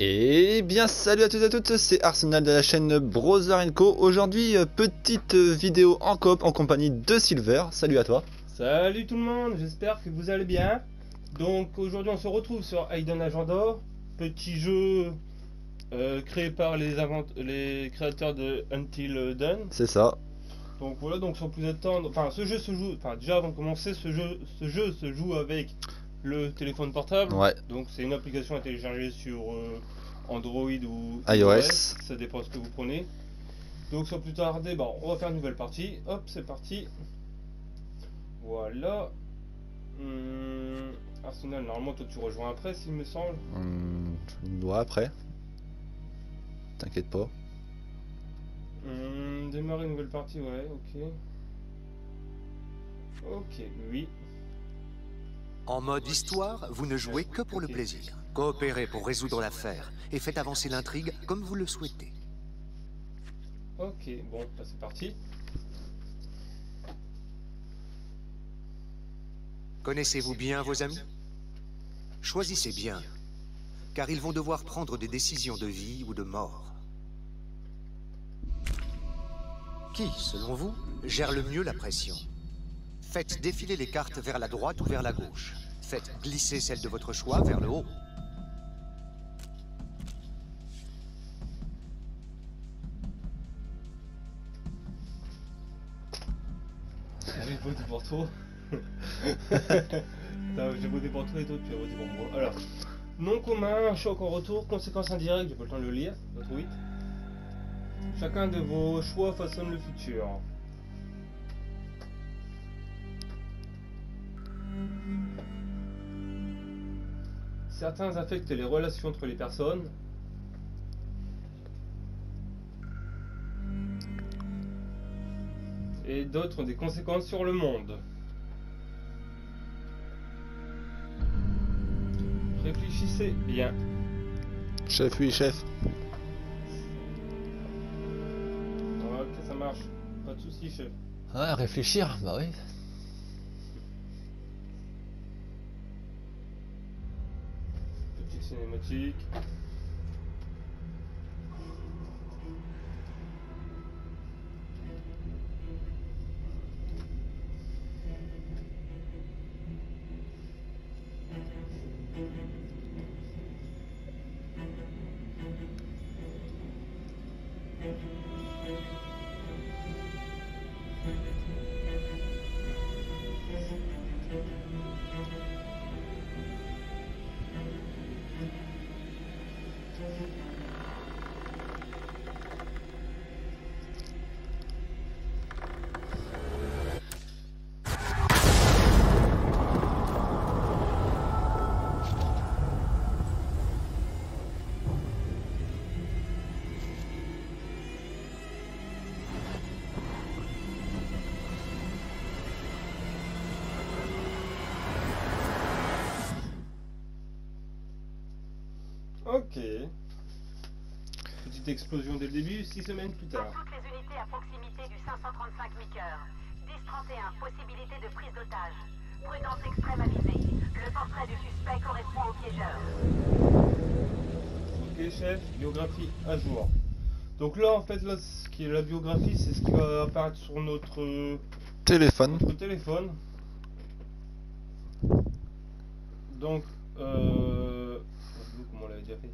Et bien salut à tous et à toutes, c'est Arsenal de la chaîne Brother & Co. Aujourd'hui, petite vidéo en coop en compagnie de Silver. Salut à toi. Salut tout le monde, j'espère que vous allez bien. Donc aujourd'hui on se retrouve sur Hidden Agenda, petit jeu créé par les créateurs de Until Dawn. C'est ça. Donc voilà, donc sans plus attendre, ce jeu se joue, déjà avant de commencer, ce jeu se joue avec le téléphone portable. Ouais. Donc c'est une application à télécharger sur Android ou iOS. Ça dépend de ce que vous prenez. Donc sans plus tarder, on va faire une nouvelle partie. Hop, c'est parti. Voilà. Arsenal, normalement toi tu rejoins après s'il me semble. Ouais, après. T'inquiète pas. Démarrer une nouvelle partie, ouais, ok. Ok, oui. En mode histoire, vous ne jouez que pour le plaisir. Coopérez pour résoudre l'affaire et faites avancer l'intrigue comme vous le souhaitez. Ok, bon, c'est parti. Connaissez-vous bien vos amis? Choisissez bien, car ils vont devoir prendre des décisions de vie ou de mort. Qui, selon vous, gère le mieux la pression? Faites défiler les cartes vers la droite ou vers la gauche. Faites glisser celle de votre choix vers le haut. J'ai voté pour toi. J'ai voté pour toi et toi tu as voté pour moi. Alors, nom commun, choc en retour, conséquences indirectes, j'ai pas le temps de le lire, trop vite. Chacun de vos choix façonne le futur. Certains affectent les relations entre les personnes. Et d'autres ont des conséquences sur le monde. Réfléchissez bien. Chef, oui, chef. Ok, ça marche. Pas de soucis, chef. Ouais, réfléchir, bah oui. Petite cinématique. Ok. Petite explosion dès le début, 6 semaines plus tard. Toutes les unités à proximité du 535 Micker. 10-31, possibilité de prise d'otage. Prudence extrême avisée. Le portrait du suspect correspond au piégeur. Ok chef, biographie à jour. Donc là en fait, là, ce qui est la biographie, c'est ce qui va apparaître sur notre Téléphone. téléphone. Donc, comment on l'avait déjà fait.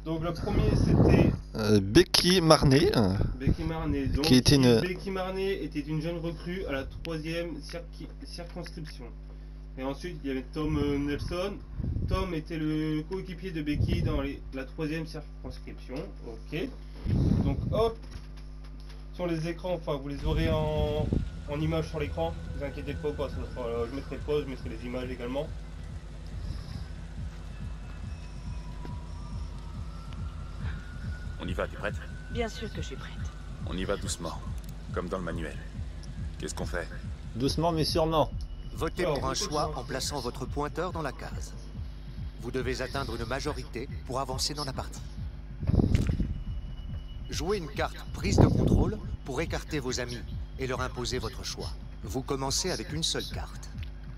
Donc le premier c'était Becky Marney. Becky Marney. Donc, Qui était une... Becky Marney était une jeune recrue à la 3e circonscription. Et ensuite il y avait Tom Nelson. Tom était le coéquipier de Becky dans la 3e circonscription. Ok. Donc hop, sur les écrans, enfin vous les aurez en images sur l'écran. Ne vous inquiétez pas, parce que je mettrai pause, je mettrai les images également. On y va, t'es prête? Bien sûr que je suis prête. On y va doucement, comme dans le manuel. Qu'est-ce qu'on fait? Doucement mais sûrement. Votez pour un choix en plaçant votre pointeur dans la case. Vous devez atteindre une majorité pour avancer dans la partie. Jouez une carte prise de contrôle pour écarter vos amis et leur imposer votre choix. Vous commencez avec une seule carte.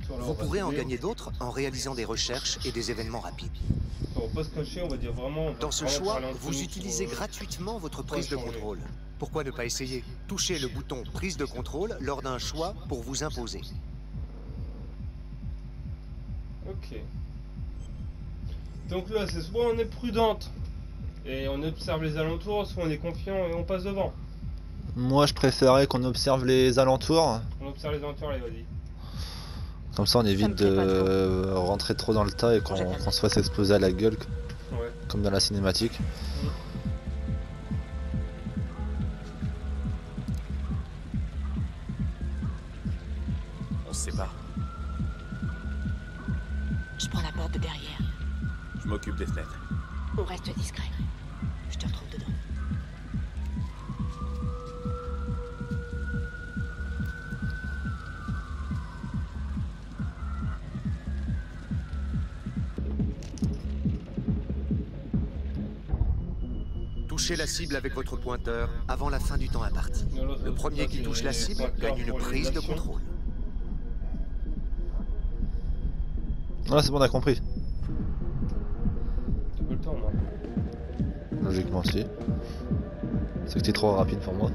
Voilà, on Vous va pourrez en trouver. gagner d'autres en réalisant des recherches et des événements rapides. On va pas se cacher, on va dire vraiment. Dans ce vraiment choix, parler entre vous nous utilisez sur, gratuitement votre pas prise de changer. contrôle. Pourquoi ne pas essayer? Touchez le bouton prise de contrôle lors d'un choix pour vous imposer. Ok. Donc là, c'est soit on est prudente et on observe les alentours, soit on est confiant et on passe devant. Moi je préférais qu'on observe les alentours. On observe les alentours, allez, vas-y. Comme ça on évite me plaît pas de rentrer trop dans le tas et qu'on se fasse exploser à la gueule Ouais. comme dans la cinématique. On se sépare. Je prends la porte de derrière. Je m'occupe des fenêtres. On reste discret. Je te retrouve dedans. Touchez la cible avec votre pointeur avant la fin du temps imparti. Le premier qui touche la cible gagne une prise de contrôle. Ah c'est bon on a compris. T'as pas le temps, moi. Logiquement si. C'est que t'es trop rapide pour moi.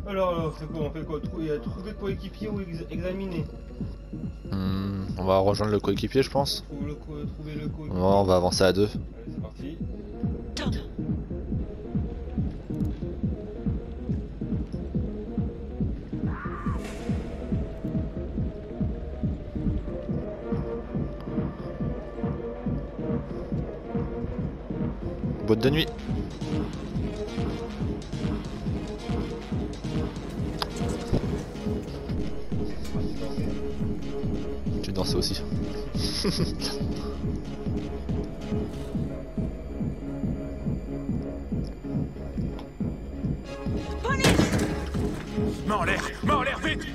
Alors, c'est quoi? On fait quoi? Trouver coéquipier ou examiner? On va rejoindre le coéquipier je pense. Trouver le coéquipier. Ouais, on va avancer à deux. Allez, c'est parti. Tom, Boîte de nuit. Tu danses aussi. Mets en l'air, vite!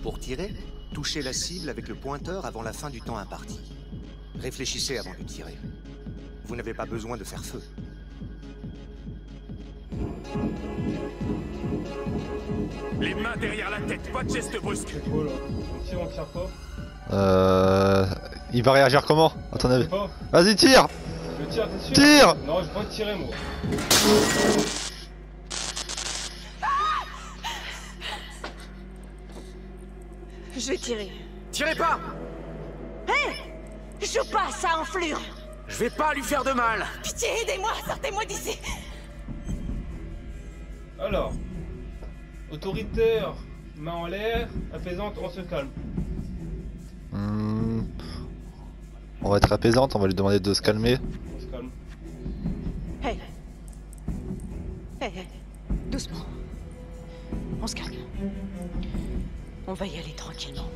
Pour tirer, touchez la cible avec le pointeur avant la fin du temps imparti. Réfléchissez avant de tirer. Vous n'avez pas besoin de faire feu. Les mains derrière la tête, pas de geste brusque. C'est quoi là? On tire pas? Il va réagir comment à ton Je avis? sais pas. Vas-y tire! Je tire, t'es sûr? Tire! Non, je vais pas tirer moi. je vais tirer. Tirez pas! Joue pas ça, enflure! Je vais pas lui faire de mal! Pitié, aidez-moi, sortez-moi d'ici! Alors, autoritaire, main en l'air, apaisante, on se calme. On va être apaisante, on va lui demander de se calmer. On se calme. Hé! Hé, doucement. On se calme. On va y aller tranquillement.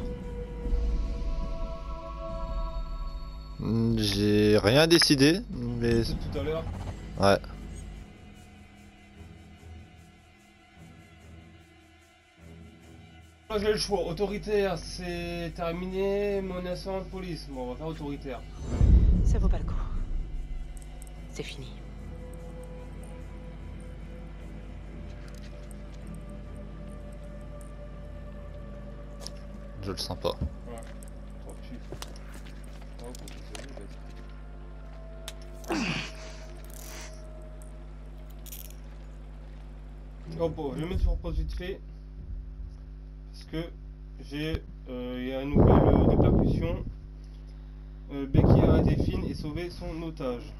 J'ai rien décidé, mais C'est tout à l'heure. ouais. Moi j'ai le choix. Autoritaire, c'est terminé. Menaçant, police. Bon, on va faire autoritaire. Ça vaut pas le coup. C'est fini. Je le sens pas. Voilà. Trop de suite. Oh, faut que ça joue, vas-y. Oh, bon, je vais mettre sur pause vite fait. Parce que j'ai. Il y a une nouvelle répercussion. Becky a arrêté Finn et sauvé son otage.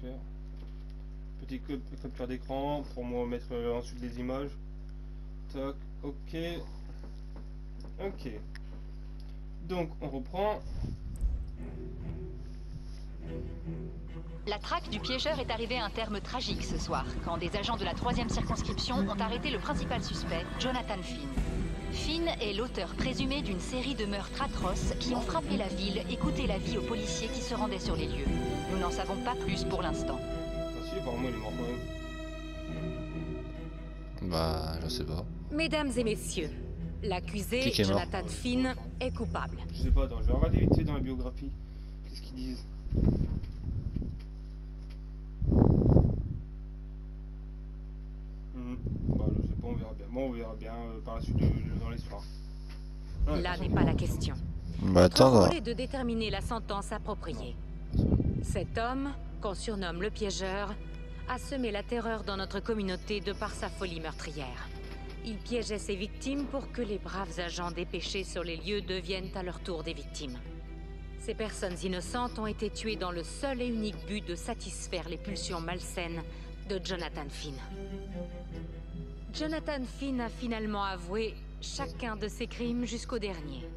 Faire. Petit capture d'écran pour moi mettre ensuite les images. Tac, ok. Ok. Donc on reprend. La traque du piégeur est arrivée à un terme tragique ce soir, quand des agents de la 3e circonscription ont arrêté le principal suspect, Jonathan Finn. Finn est l'auteur présumé d'une série de meurtres atroces qui ont frappé la ville et coûté la vie aux policiers qui se rendaient sur les lieux. Nous n'en savons pas plus pour l'instant. Ah si, apparemment il est mort quand même. Bah, je sais pas. Mesdames et messieurs, l'accusé Qui est mort? Jonathan Finn est coupable. Je sais pas, attends, je vais regarder vite fait dans la biographie. Qu'est-ce qu'ils disent? Bah, je sais pas, on verra bien. Bon, on verra bien par la suite dans l'histoire. Ouais, Là n'est pas la question. Bah Notre attends, rôle est de déterminer la sentence appropriée. Cet homme, qu'on surnomme le piégeur, a semé la terreur dans notre communauté de par sa folie meurtrière. Il piégeait ses victimes pour que les braves agents dépêchés sur les lieux deviennent à leur tour des victimes. Ces personnes innocentes ont été tuées dans le seul et unique but de satisfaire les pulsions malsaines de Jonathan Finn. Jonathan Finn a finalement avoué chacun de ses crimes jusqu'au dernier.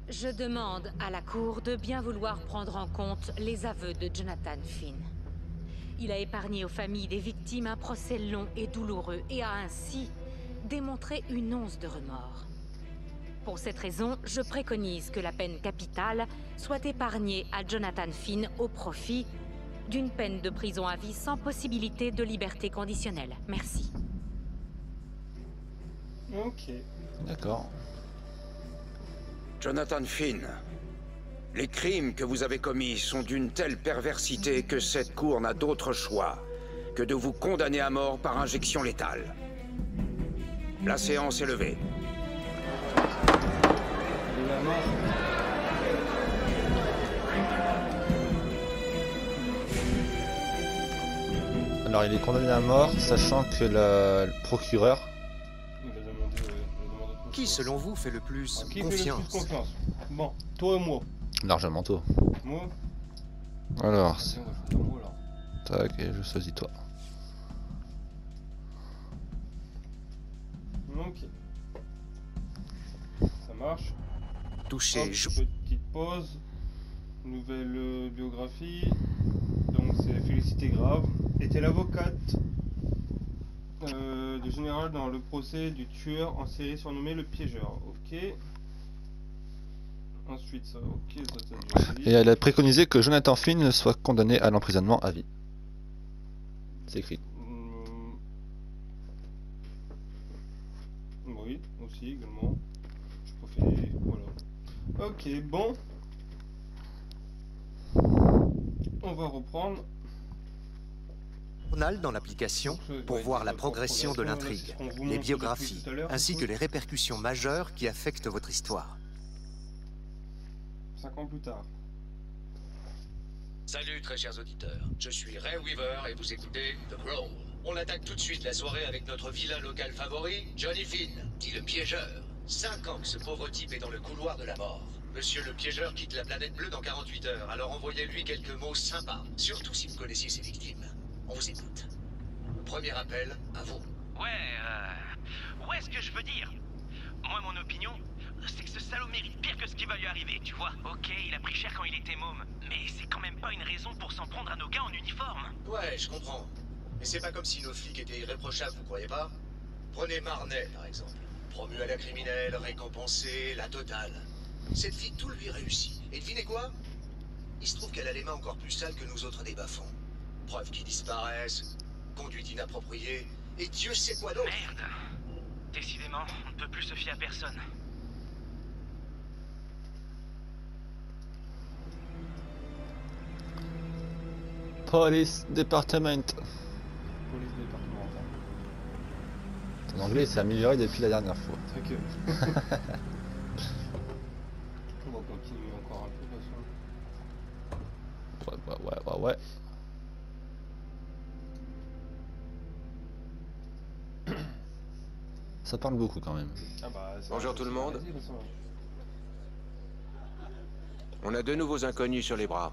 Je demande à la Cour de bien vouloir prendre en compte les aveux de Jonathan Finn. Il a épargné aux familles des victimes un procès long et douloureux et a ainsi démontré une once de remords. Pour cette raison, je préconise que la peine capitale soit épargnée à Jonathan Finn au profit d'une peine de prison à vie sans possibilité de liberté conditionnelle. Merci. Ok. d'accord. Jonathan Finn, les crimes que vous avez commis sont d'une telle perversité que cette cour n'a d'autre choix que de vous condamner à mort par injection létale. La séance est levée. Et la mort. Alors il est condamné à mort, sachant que le procureur... Il a demandé, Qui, selon vous, fait le plus Qui fait le confiance plus confiance? Bon, toi et moi. Largement toi. Moi? Alors, Vas-y, on va choisir moi là. tac, et je choisis toi. Ok. Ça marche. Touché, Hop, petite pause. Nouvelle biographie. Donc c'est Félicité Grave. Était l'avocate du général dans le procès du tueur en série surnommé le piégeur. Ok. Ensuite ça, ok, ça t'as dit. Et elle a préconisé que Jonathan Finn soit condamné à l'emprisonnement à vie. C'est écrit. Oui, aussi également. Je préfère. Voilà. Ok, bon. On va reprendre. Journal dans l'application pour Ouais, voir la la progression de progression, l'intrigue, c'est ce qu'on vous les montre depuis biographies, tout à l'heure, ainsi du que coup. les répercussions majeures qui affectent votre histoire. 5 ans plus tard. Salut très chers auditeurs, je suis Ray Weaver et vous écoutez The Brawl. On attaque tout de suite la soirée avec notre vilain local favori, Johnny Finn, dit le piégeur. 5 ans que ce pauvre type est dans le couloir de la mort. Monsieur le piégeur quitte la planète bleue dans 48 heures, alors envoyez-lui quelques mots sympas, surtout si vous connaissiez ses victimes. On vous écoute. Premier appel, à vous. Ouais, ce que je veux dire. Moi, mon opinion, c'est que ce salaud mérite pire que ce qui va lui arriver, tu vois. Ok, il a pris cher quand il était môme, mais c'est quand même pas une raison pour s'en prendre à nos gars en uniforme. Ouais, je comprends. Mais c'est pas comme si nos flics étaient irréprochables, vous croyez pas? Prenez Marnet, par exemple. Promu à la criminelle, récompensé, la totale. Cette fille, tout lui réussit. Et devinez quoi? Il se trouve qu'elle a les mains encore plus sales que nous autres des bas-fonds. Preuves qui disparaissent, conduite inappropriée, et Dieu sait quoi d'autre. Merde. Décidément, on ne peut plus se fier à personne. Police Department. Police départementale. Ton anglais s'est amélioré depuis la dernière fois. C'est que. On va continuer encore un peu de toute façon. Ouais. Ça parle beaucoup quand même. Ah bah, Bonjour tout le monde. Vas-y, de toute façon. On a 2 nouveaux inconnus sur les bras.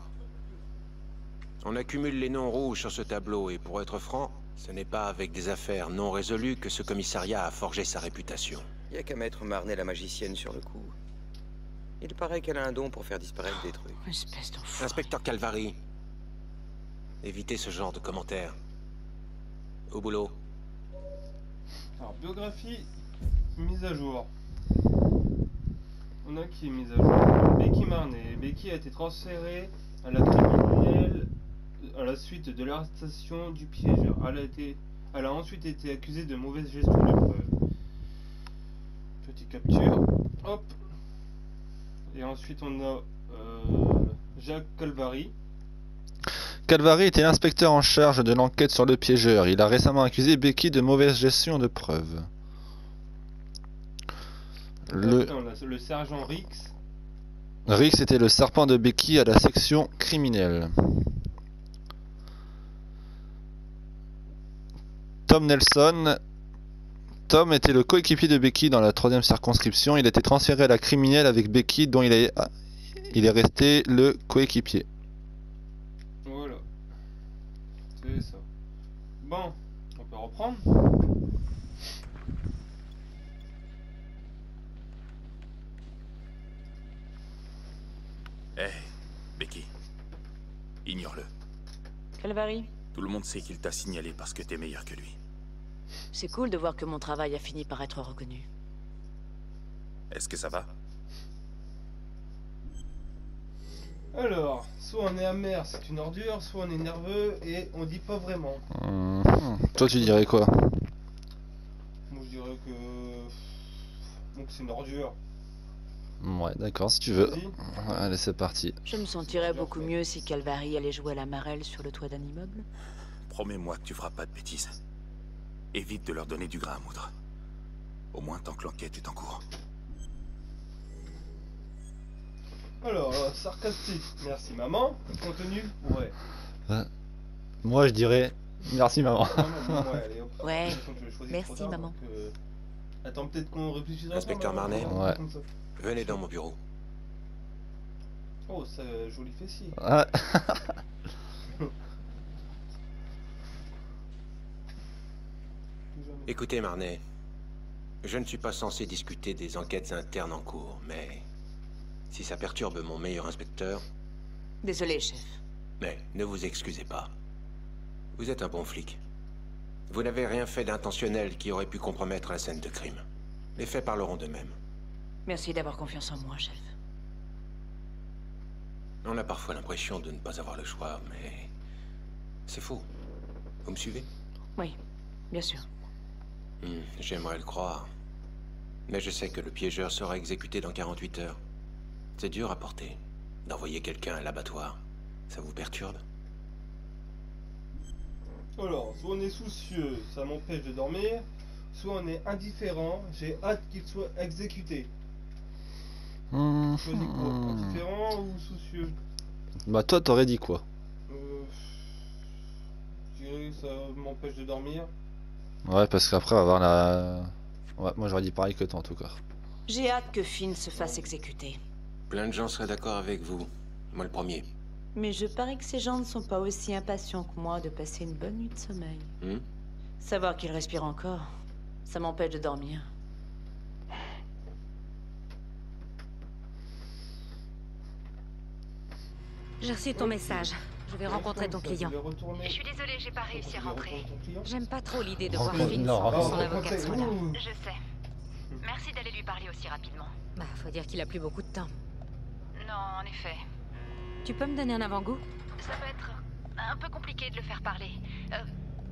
On accumule les noms rouges sur ce tableau et pour être franc, ce n'est pas avec des affaires non résolues que ce commissariat a forgé sa réputation. Y a qu'à mettre Marnet la magicienne sur le coup. Il paraît qu'elle a un don pour faire disparaître des trucs. Espèce d'enfant. Inspecteur Calvary, évitez ce genre de commentaires. Au boulot. Alors, biographie mise à jour. On a qui est mise à jour? Becky Marnet. Becky a été transférée à la criminelle à la suite de l'arrestation du piégeur. Elle a ensuite été accusée de mauvaise gestion de preuves. Petite capture. Hop. Et ensuite on a Jacques Calvary. Calvary était l'inspecteur en charge de l'enquête sur le piégeur. Il a récemment accusé Becky de mauvaise gestion de preuves. Après, on a le sergent Rix. Rix était le serpent de Becky à la section criminelle. Tom Nelson. Tom était le coéquipier de Becky dans la 3e circonscription. Il a été transféré à la criminelle avec Becky, dont il est resté le coéquipier. Voilà. C'est ça. Bon, on peut reprendre. Hé, Becky. Ignore-le. Calvary, Tout le monde sait qu'il t'a signalé parce que t'es meilleur que lui. c'est cool de voir que mon travail a fini par être reconnu. Est-ce que ça va? Alors, soit on est amer, c'est une ordure, soit on est nerveux et on dit pas vraiment. Toi, tu dirais quoi? Moi, je dirais que... Donc c'est une ordure. Ouais, d'accord, si tu veux. Vas-y. Allez, c'est parti. Je me sentirais beaucoup mieux si Calvary allait jouer à la marelle sur le toit d'un immeuble. Promets-moi que tu feras pas de bêtises. Évite de leur donner du grain à moudre. Au moins tant que l'enquête est en cours. Alors, sarcastique, merci maman. Contenu, ouais. Moi, je dirais merci, maman. Ouais, allez, hop. Ouais, De toute façon, je vais choisir merci, trop tard, maman. donc, attends, peut-être qu'on réfléchira. Inspecteur pas, Marnet. maman, Ouais. comme ça. Venez dans mon bureau. Oh, ça joli fessier. Ah. Écoutez, Marnet. Je ne suis pas censé discuter des enquêtes internes en cours, mais... si ça perturbe mon meilleur inspecteur... Désolé, chef. Mais ne vous excusez pas. Vous êtes un bon flic. Vous n'avez rien fait d'intentionnel qui aurait pu compromettre la scène de crime. Les faits parleront d'eux-mêmes. Merci d'avoir confiance en moi, chef. On a parfois l'impression de ne pas avoir le choix, mais... c'est faux. Vous me suivez? Oui, bien sûr. J'aimerais le croire. Mais je sais que le piégeur sera exécuté dans 48 heures. C'est dur à porter. D'envoyer quelqu'un à l'abattoir. Ça vous perturbe? Alors, soit on est soucieux, ça m'empêche de dormir, soit on est indifférent, j'ai hâte qu'il soit exécuté. Choisis quoi? Indifférent ou soucieux? Bah, toi, t'aurais dit quoi? Je dirais que ça m'empêche de dormir. Ouais, parce qu'après, on va avoir la... Ouais, moi, j'aurais dit pareil que toi, en tout cas. J'ai hâte que Finn se fasse exécuter. Plein de gens seraient d'accord avec vous. Moi le premier. Mais je parie que ces gens ne sont pas aussi impatients que moi de passer une bonne nuit de sommeil. Savoir qu'ils respirent encore, ça m'empêche de dormir. J'ai reçu ton message. Je vais rencontrer ton client. Je suis désolée, j'ai pas réussi à rentrer. J'aime pas trop l'idée de Oh, voir non. Finn sans que son avocat soit là. Je sais. Merci d'aller lui parler aussi rapidement. Bah, faut dire qu'il a plus beaucoup de temps. Non, en effet. Tu peux me donner un avant-goût? Ça va être un peu compliqué de le faire parler.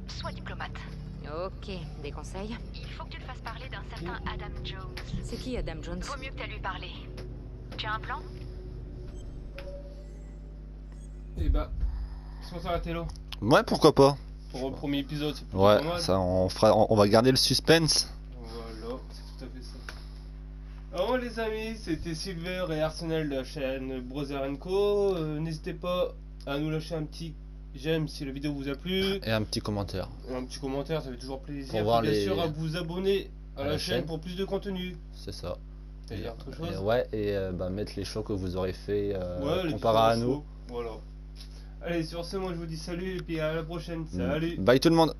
Sois diplomate. Ok, des conseils? Il faut que tu le fasses parler d'un certain Adam Jones. C'est qui Adam Jones? Vaut mieux que tu lui parler. Tu as un plan? Et bah, est-ce qu'on s'arrête là? Ouais, pourquoi pas? Pour le premier épisode, c'est plutôt Ouais, pas mal. ça, on va garder le suspense. Voilà, c'est tout à fait ça. Alors les amis, c'était Silver et Arsenal de la chaîne Brother & Co. N'hésitez pas à nous lâcher un petit j'aime si la vidéo vous a plu. Et un petit commentaire. Un petit commentaire, ça fait toujours plaisir. Pour voir bien les... sûr à vous abonner à la chaîne pour plus de contenu. C'est ça. Et il y a autre chose. Et bah, mettre les shows que vous aurez fait ouais, comparé à nous. Voilà. Allez, sur ce, moi je vous dis salut et puis à la prochaine. Salut. Bye tout le monde.